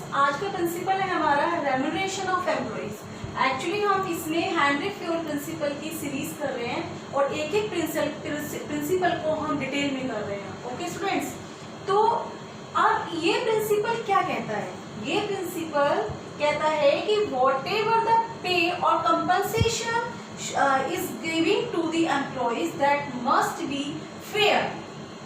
आज का प्रिंसिपल है हमारा रेम्यूनरेशन ऑफ एम्प्लॉइज। एक्चुअली हम इसमें हेनरी फ्योल प्रिंसिपल की सीरीज कर रहे हैं और एक एक प्रिंसिपल को हम डिटेल में कर रहे हैं। ओके स्टूडेंट्स, तो अब ये प्रिंसिपल क्या कहता है? ये प्रिंसिपल कहता है कि वॉट एवर द पे और compensation is giving to the employees that must be fair.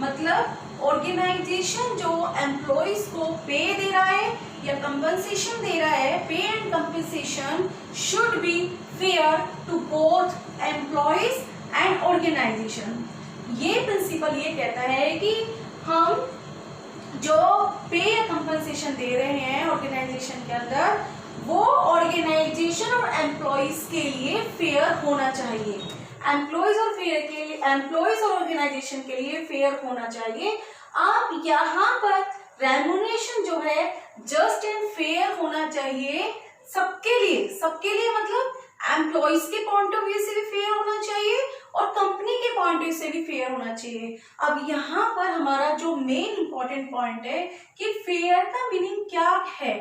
मतलब ऑर्गेनाइजेशन जो एम्प्लॉइज को पे दे रहा है या कंपनसेशन दे रहा है, pay and compensation should be fair to both employees and organisation. ये प्रिंसिपल ये कहता है कि हम जो पे या कंपनसेशन दे रहे हैं ऑर्गेनाइजेशन के अंदर, वो ऑर्गेनाइजेशन और एम्प्लॉइज के लिए फेयर होना चाहिए। एम्प्लॉइज और ऑर्गेनाइजेशन के लिए फेयर होना चाहिए। आप यहाँ पर रेम्यूनरेशन जो है जस्ट एंड फेयर होना चाहिए सबके लिए मतलब एम्प्लॉइज के पॉइंट ऑफ व्यू से भी फेयर होना चाहिए और कंपनी के पॉइंट ऑफ व्यू से भी फेयर होना चाहिए। अब यहाँ पर हमारा जो मेन इंपॉर्टेंट पॉइंट है कि फेयर का मीनिंग क्या है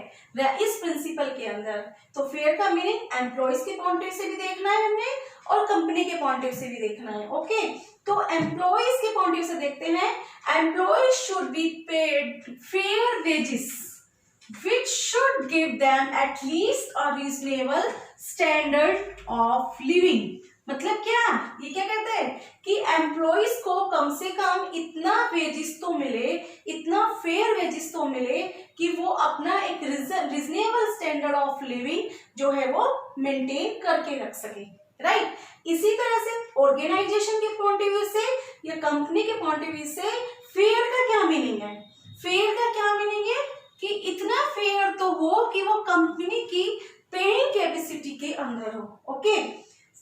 इस प्रिंसिपल के अंदर। तो फेयर का मीनिंग एम्प्लॉइज के पॉइंट ऑफ व्यू से भी देखना है हमने और कंपनी के पॉइंट ऑफ व्यू से भी देखना है। ओके, तो एम्प्लॉइज के पॉइंट ऑफ व्यू से देखते हैं। Employees should be paid fair wages which should give them at least a reasonable standard of living। मतलब क्या ये क्या कहते हैं कि एम्प्लॉइज को कम से कम इतना वेजेस तो मिले, इतना फेयर वेजेस तो मिले कि वो अपना एक रीजनेबल स्टैंडर्ड ऑफ लिविंग जो है वो मेंटेन करके रख सके। राइट, इसी तरह से ऑर्गेनाइजेशन के पॉइंट ऑफ व्यू से या कंपनी के पॉइंट ऑफ व्यू से फेयर का क्या मीनिंग है? फेयर का क्या मीनिंग है कि इतना फेयर तो हो कि वो कंपनी की पेइंग कैपेसिटी के अंदर हो। ओके,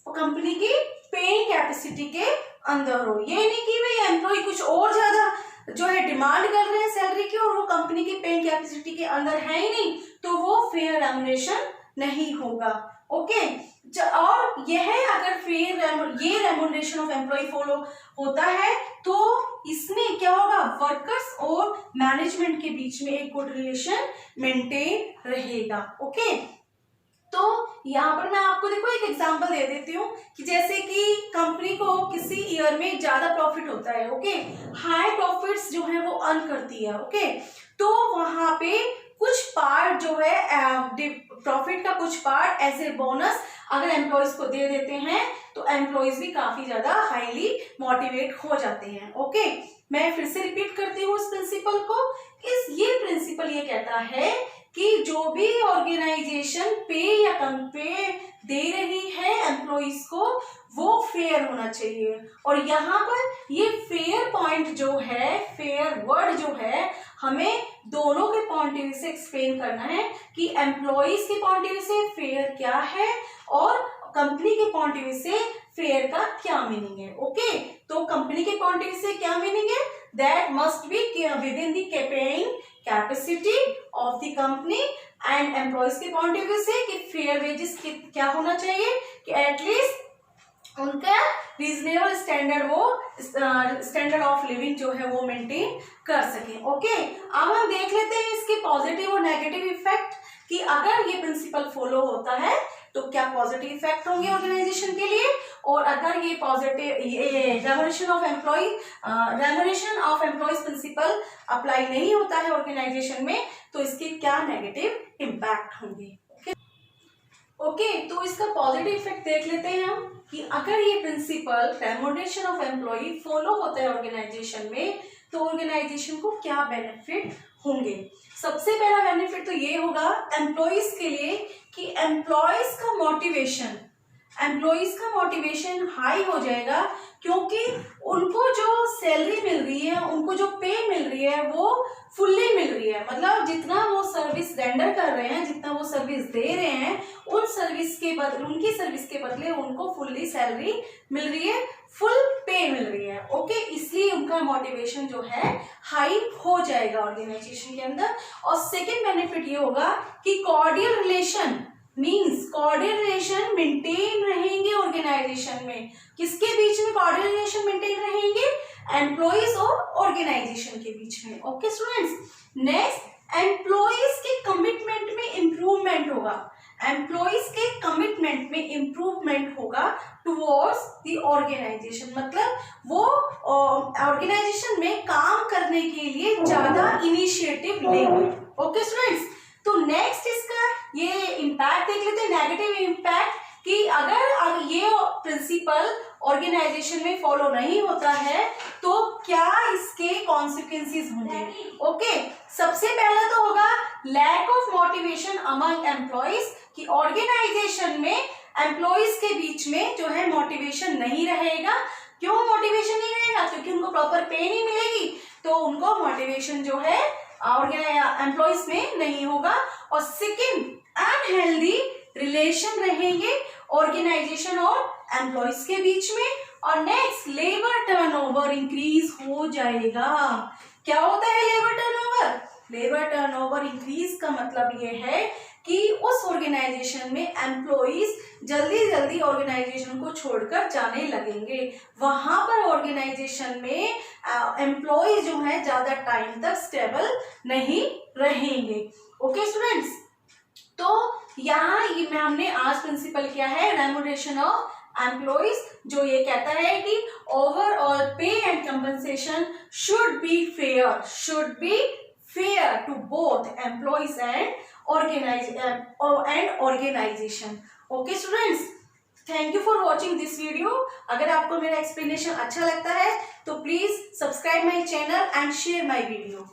कंपनी की पेइंग कैपेसिटी के अंदर हो। ये नहीं कि भाई एम्प्लॉय कुछ और ज्यादा जो है डिमांड कर रहे हैं सैलरी की और वो कंपनी की पेइंग कैपेसिटी के अंदर है ही नहीं, तो वो फेयर रेम्यूनरेशन नहीं होगा। ओके, और यह अगर ये रेम्यूनरेशन ऑफ एम्प्लॉय फॉलो होता है तो इसमें क्या होगा, वर्कर्स और मैनेजमेंट के बीच में एक गुड रिलेशन मेंटेन रहेगा। ओके, तो यहाँ पर मैं आपको देखो एक एग्जांपल दे देती हूँ कि जैसे कि कंपनी को किसी ईयर में ज्यादा प्रॉफिट होता है। ओके, हाई प्रॉफिट्स जो है वो अर्न करती है। ओके, तो वहां पे कुछ पार्ट जो है प्रॉफिट का कुछ पार्ट एज ए बोनस अगर एम्प्लॉइज को दे देते हैं तो एम्प्लॉइज भी काफी ज्यादा हाईली मोटिवेट हो जाते हैं। ओके, मैं फिर से रिपीट करती हूँ इस प्रिंसिपल को। ये प्रिंसिपल ये कहता है कि जो भी ऑर्गेनाइजेशन पे या कम पे दे रही है एम्प्लॉइज को वो फेयर होना चाहिए। और यहाँ पर ये फेयर पॉइंट जो है, फेयर वर्ड जो है, हमें दोनों के पॉइंट ऑफ व्यू से एक्सप्लेन करना है कि एम्प्लॉइज के पॉइंट ऑफ व्यू से फेयर क्या है और कंपनी के पॉइंट ऑफ व्यू से फेयर का क्या मीनिंग है। ओके, तो कंपनी के पॉइंट ऑफ व्यू से क्या मीनिंग है? That must be with in the paying capacity of the company. And employees के पॉइंट ऑफ व्यू से कि फेयर वेजेस क्या होना चाहिए कि एटलीस्ट उनका रीजनेबल स्टैंडर्ड ऑफ लिविंग जो है वो मेंटेन कर सके। ओके, अब हम देख लेते हैं इसके पॉजिटिव और नेगेटिव इफेक्ट कि अगर ये प्रिंसिपल फॉलो होता है तो क्या पॉजिटिव इफेक्ट होंगे ऑर्गेनाइजेशन के लिए, और अगर ये remuneration of employees principal apply नहीं होता है ऑर्गेनाइजेशन में तो इसके क्या नेगेटिव इम्पैक्ट होंगे। ओके, तो इसका पॉजिटिव इफेक्ट देख लेते हैं हम कि अगर ये principle remuneration of employee follow होता है ऑर्गेनाइजेशन में तो ऑर्गेनाइजेशन को क्या बेनिफिट होंगे। सबसे पहला बेनिफिट तो ये होगा एम्प्लॉइज के लिए कि एम्प्लॉइज का मोटिवेशन हाई हो जाएगा, क्योंकि उनको जो सैलरी मिल रही है, उनको जो पे मिल रही है वो फुल्ली मिल रही है। मतलब जितना वो सर्विस रेंडर कर रहे हैं, जितना वो सर्विस दे रहे हैं, उनकी सर्विस के बदले उनको फुल्ली सैलरी मिल रही है, फुल पे मिल रही है। ओके, इसलिए उनका मोटिवेशन जो है हाई हो जाएगा ऑर्गेनाइजेशन के अंदर। और सेकेंड बेनिफिट ये होगा कि कॉर्डियल रिलेशन मेंटेन रहेंगे ऑर्गेनाइजेशन में। किसके बीच में कॉर्डियल रिलेशन मेंटेन रहेंगे? एम्प्लॉइज और ऑर्गेनाइजेशन के बीच में। ओके स्टूडेंट्स, नेक्स्ट एम्प्लॉइज के कमिटमेंट टुवर्ड्स द ऑर्गेनाइजेशन, मतलब वो ऑर्गेनाइजेशन में काम करने के लिए ज्यादा इनिशिएटिव लेंगे। ओके स्टूडेंट्स, तो नेक्स्ट इसका ये इम्पैक्ट देख लेते हैं, नेगेटिव इम्पैक्ट, कि अगर ये प्रिंसिपल ऑर्गेनाइजेशन में फॉलो नहीं होता है तो क्या इसके कॉन्सिक्वेंसेस होंगे। ओके, सबसे पहला तो होगा lack of motivation among employees, कि ऑर्गेनाइजेशन में एम्प्लॉइज के बीच में जो है मोटिवेशन नहीं रहेगा। क्यों मोटिवेशन नहीं रहेगा? क्योंकि उनको प्रॉपर पे नहीं मिलेगी, तो उनको मोटिवेशन जो है एम्प्लॉइज में नहीं होगा। और सेकेंड, अनहेल्दी रिलेशन रहेंगे ऑर्गेनाइजेशन और एम्प्लॉइज के बीच में। और नेक्स्ट, लेबर टर्नओवर इंक्रीज हो जाएगा। क्या होता है labour turnover? Labour turnover increase का मतलब ये है कि उस ऑर्गेनाइजेशन में एम्प्लॉइज जल्दी जल्दी ऑर्गेनाइजेशन को छोड़कर जाने लगेंगे। वहां पर ऑर्गेनाइजेशन में एम्प्लॉइज जो है ज्यादा टाइम तक स्टेबल नहीं रहेंगे। ओके स्टूडेंट्स, तो यहाँ ये हमने आज प्रिंसिपल क्या है, रेम्यूनरेशन ऑफ एम्प्लॉइज, जो ये कहता है कि overall pay and compensation should be fair to both employees and organisation. Okay students, thank you for watching this video. अगर आपको मेरा एक्सप्लेनेशन अच्छा लगता है तो please subscribe my channel and share my video.